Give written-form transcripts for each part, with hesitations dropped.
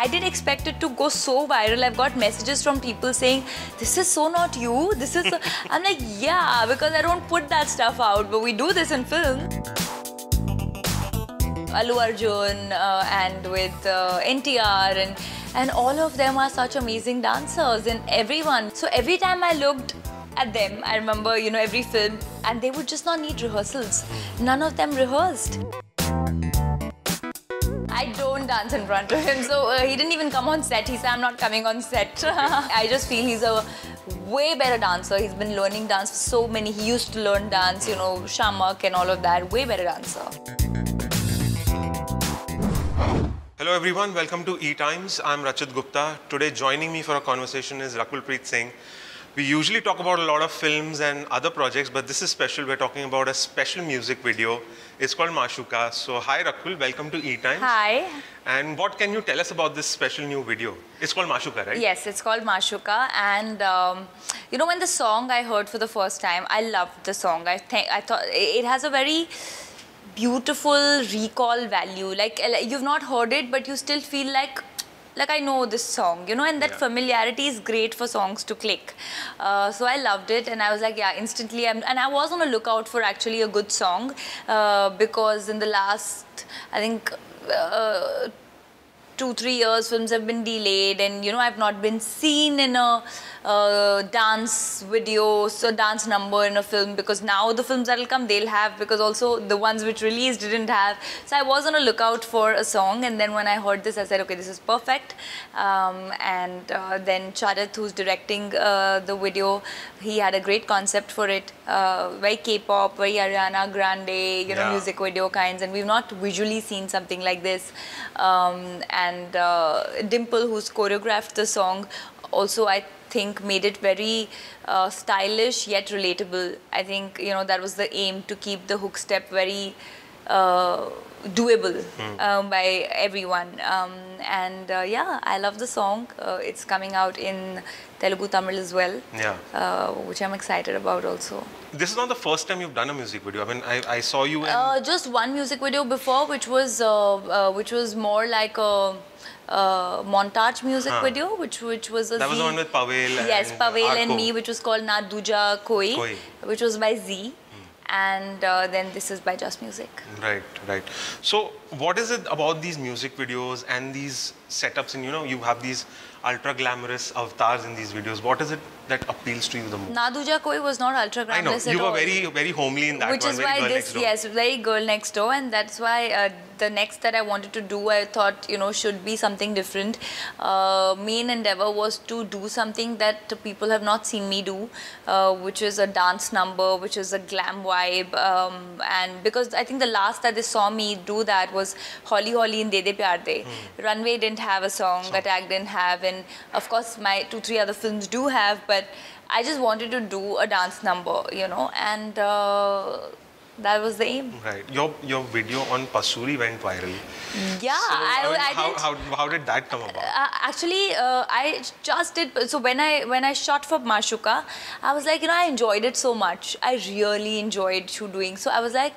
I didn't expect it to go so viral. I've got messages from people saying, this is so not you. This is so... I'm like, yeah, because I don't put that stuff out, but we do this in film. Allu Arjun and with NTR and all of them are such amazing dancers and everyone. So every time I looked at them, I remember, you know, every film, and they would just not need rehearsals. None of them rehearsed. I don't dance in front of him, so he didn't even come on set. He said, I'm not coming on set. I just feel he's a way better dancer. He's been learning dance for so many. He used to learn dance, you know, shamak and all of that. Way better dancer. Hello everyone, welcome to ETimes. I'm Rachit Gupta. Today joining me for a conversation is Rakul Preet Singh. We usually talk about a lot of films and other projects, but this is special. We're talking about a special music video. It's called Mashooka. So hi Rakul, welcome to ETimes. Hi. And what can you tell us about this special new video? It's called Mashooka, right? Yes, it's called Mashooka. And you know, when the song I heard for the first time, I loved the song. I thought it has a very beautiful recall value. Like you've not heard it, but you still feel like I know this song, you know, and that familiarity is great for songs to click. So I loved it, and I was like, yeah, instantly. And I was on a lookout for actually a good song because in the last, I think, 2-3 years, films have been delayed, and you know, I've not been seen in a dance video, so dance number in a film, because now the films that'll come, they'll have, because also the ones which released didn't have. So I was on a lookout for a song, and then when I heard this, I said, okay, this is perfect. Then Charan, who's directing the video, he had a great concept for it. Very K-pop, very Ariana Grande, you know, music video kinds, and we've not visually seen something like this. Dimple, who's choreographed the song, also I think made it very stylish yet relatable. I think, you know, that was the aim, to keep the hook step very doable by everyone. Yeah, I love the song. It's coming out in Telugu, Tamil as well, which I'm excited about also. This is not the first time you've done a music video. I mean, I saw you in... just one music video before, which was more like a montage music video, which was a That was the one with Pavel. Yes, and Pavel Arko. and me, which was called Na Duja Koi, which was by Z. And then this is by Just Music. Right, right. So what is it about these music videos and these setups, and you know, you have these ultra glamorous avatars in these videos. What is it that appeals to you the most? Na Duja Koi was not ultra glamorous at all. You were very, very homely in that Which one. is why this, very girl next door, and that's why the next that I wanted to do, I thought, you know, should be something different. Main endeavor was to do something that people have not seen me do, which is a dance number, which is a glam vibe, and because I think the last that they saw me do that was Holly Holly in De De Pyar De. Runway didn't have a song, Attack didn't have, and of course my 2-3 other films do have, but I just wanted to do a dance number, you know, and that was the aim. Right. Your video on Pasoori went viral. Yeah, so, how did that come about? Actually, I just did. So when I shot for Mashooka, I was like, you know, I enjoyed it so much. I really enjoyed doing. So I was like,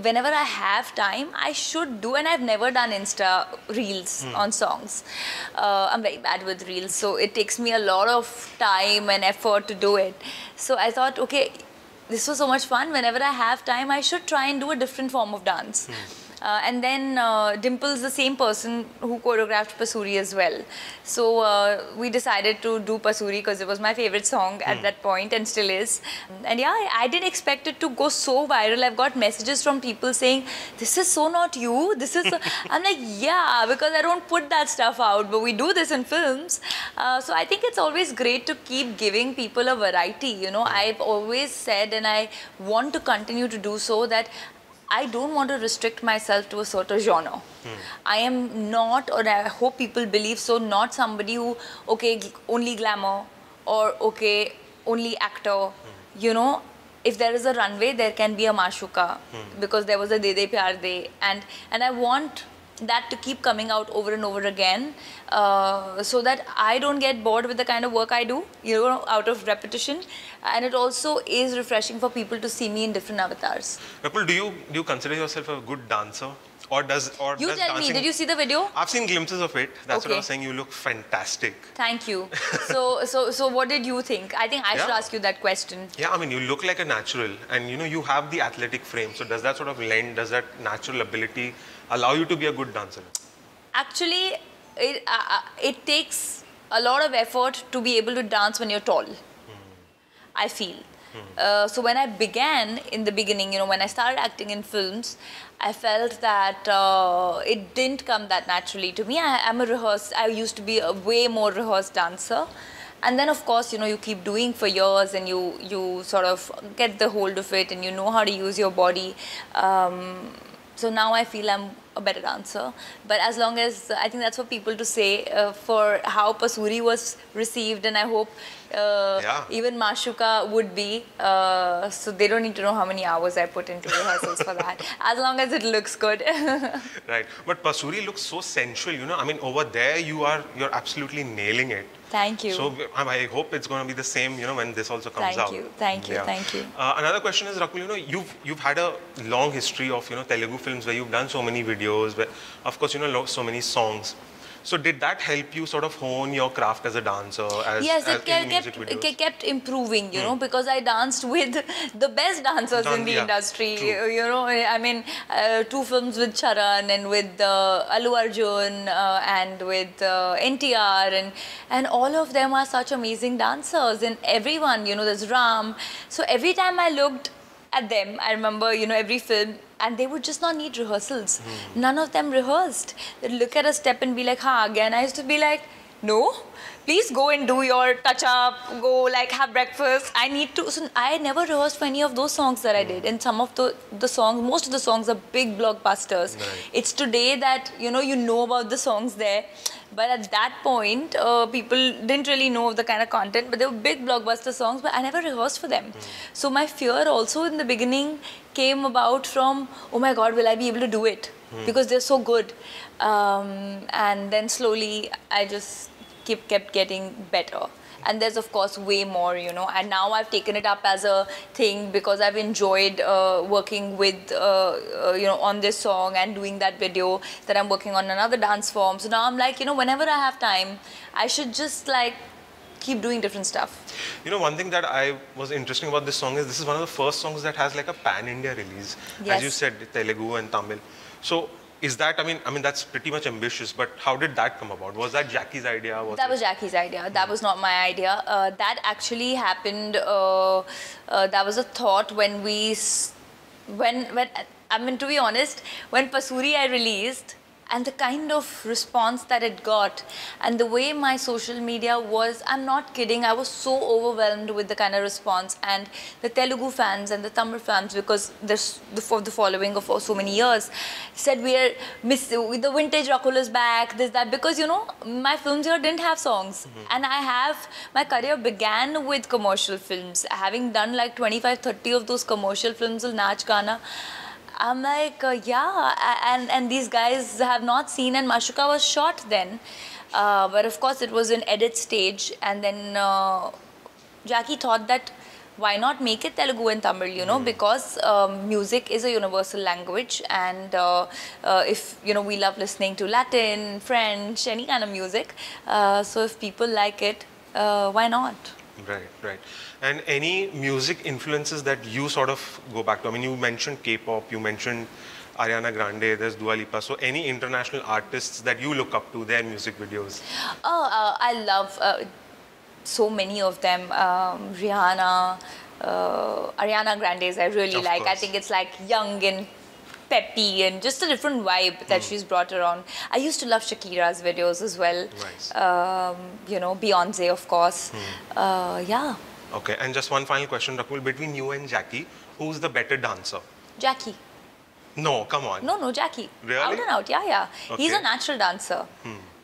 whenever I have time, I should do. And I've never done Insta reels on songs. I'm very bad with reels, so it takes me a lot of time and effort to do it. So I thought, okay, this was so much fun. Whenever I have time, I should try and do a different form of dance. And then Dimple's the same person who choreographed Pasoori as well. So we decided to do Pasoori because it was my favorite song at that point and still is. And yeah, I didn't expect it to go so viral. I've got messages from people saying, this is so not you. This is so... I'm like, yeah, because I don't put that stuff out, but we do this in films. So I think it's always great to keep giving people a variety. You know, I've always said, and I want to continue to do so, that I don't want to restrict myself to a certain genre. I am not, or I hope people believe so, not somebody who, okay, only glamour, or okay, only actor. You know, if there is a runway, there can be a Mashooka, because there was a De De Pyar De, and I want that to keep coming out over and over again, so that I don't get bored with the kind of work I do, you know, out of repetition. And it also is refreshing for people to see me in different avatars. Rakul, do you consider yourself a good dancer? You tell me, dancing... did you see the video? I've seen glimpses of it. That's what I Okay. was saying. You look fantastic. Thank you. So what did you think? I think I should Yeah. ask you that question. Yeah, I mean, you look like a natural, and you know, you have the athletic frame. So does that sort of lend, does that natural ability allow you to be a good dancer? Actually, it takes a lot of effort to be able to dance when you're tall. I feel. So when I began in the beginning, you know, when I started acting in films, I felt that it didn't come that naturally to me. I used to be a way more rehearsed dancer. And then of course, you know, you keep doing for years and you sort of get the hold of it and you know how to use your body. So now I feel I'm a better dancer. But as long as, I think that's for people to say for how Pasoori was received, and I hope even Mashooka would be. So they don't need to know how many hours I put into rehearsals for that. As long as it looks good. Right. But Pasoori looks so sensual, you know. I mean, over there you're absolutely nailing it. Thank you. So I hope it's going to be the same, you know, when this also comes out. Thank you. Another question is, Rakul, you know, you've had a long history of, you know, Telugu films where you've done so many videos, where, of course, you know, so many songs. So did that help you sort of hone your craft as a dancer? Yes, it kept improving, you know, because I danced with the best dancers in the industry. True. You know, I mean, 2 films with Charan and with Allu Arjun and with NTR, and all of them are such amazing dancers, and everyone, you know, there's Ram. So every time I looked at them, I remember, you know, every film, and they would just not need rehearsals. None of them rehearsed. They'd look at a step and be like, ha, again. I used to be like, no, please go and do your touch up, go like have breakfast. I need to. So I never rehearsed for any of those songs that I did. And some of the songs, most of the songs are big blockbusters. Right. It's today that, you know about the songs there. But at that point, people didn't really know of the kind of content, but they were big blockbuster songs, but I never rehearsed for them. So my fear also in the beginning came about from, oh my God, will I be able to do it? Because they're so good. And then slowly, I just kept getting better. And there's of course way more, you know, and now I've taken it up as a thing because I've enjoyed working with, you know, on this song and doing that video, that I'm working on another dance form. So now I'm like, you know, whenever I have time, I should just like keep doing different stuff. You know, one thing that I was interesting about this song is this is one of the first songs that has like a pan-India release. Yes. As you said, Telugu and Tamil. So is that, I mean, that's pretty much ambitious, but how did that come about? Was that Jacky's idea? That was Jacky's idea. That was not my idea. That actually happened, that was a thought when I mean, to be honest, when Pasoori I released, and the kind of response that it got, and the way my social media was, I'm not kidding, I was so overwhelmed with the kind of response, and the Telugu fans and the Tamil fans, because there's the following of so many years, said the vintage Rakul is back, this, that, because, you know, my films here didn't have songs. And my career began with commercial films, having done like 25, 30 of those commercial films, Naach Gana. I'm like, yeah, and these guys have not seen, and Mashooka was shot then. But of course, it was in edit stage, and then Jacky thought that why not make it Telugu and Tamil, you know, because music is a universal language, and if, you know, we love listening to Latin, French, any kind of music, so if people like it, why not? Right. And any music influences that you sort of go back to? I mean, you mentioned K-pop, you mentioned Ariana Grande, there's Dua Lipa. So any international artists that you look up to, their music videos? Oh, I love so many of them. Rihanna, Ariana Grande's I really like. I think it's like young and peppy and just a different vibe that she's brought around. I used to love Shakira's videos as well. Nice. You know, Beyonce, of course. Yeah. Okay, and just one final question, Rakul. Between you and Jacky, who's the better dancer? Jacky. No, come on. No, Jacky. Really? Out and out, yeah. Okay. He's a natural dancer.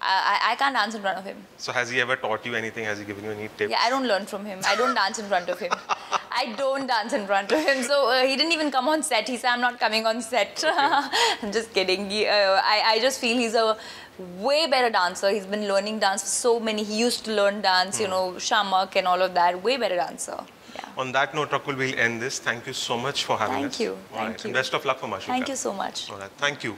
I can't dance in front of him. So has he ever taught you anything? Has he given you any tips? Yeah, I don't learn from him. I don't dance in front of him. I don't dance in front of him. So he didn't even come on set. He said, I'm not coming on set. Okay. I'm just kidding. I just feel he's a way better dancer. He's been learning dance for so many. He used to learn dance, you know, shamak and all of that. Way better dancer. Yeah. On that note, Rakul, we'll end this. Thank you so much for having us. Thank you. And best of luck for Mashooka. Thank you so much. All right. Thank you.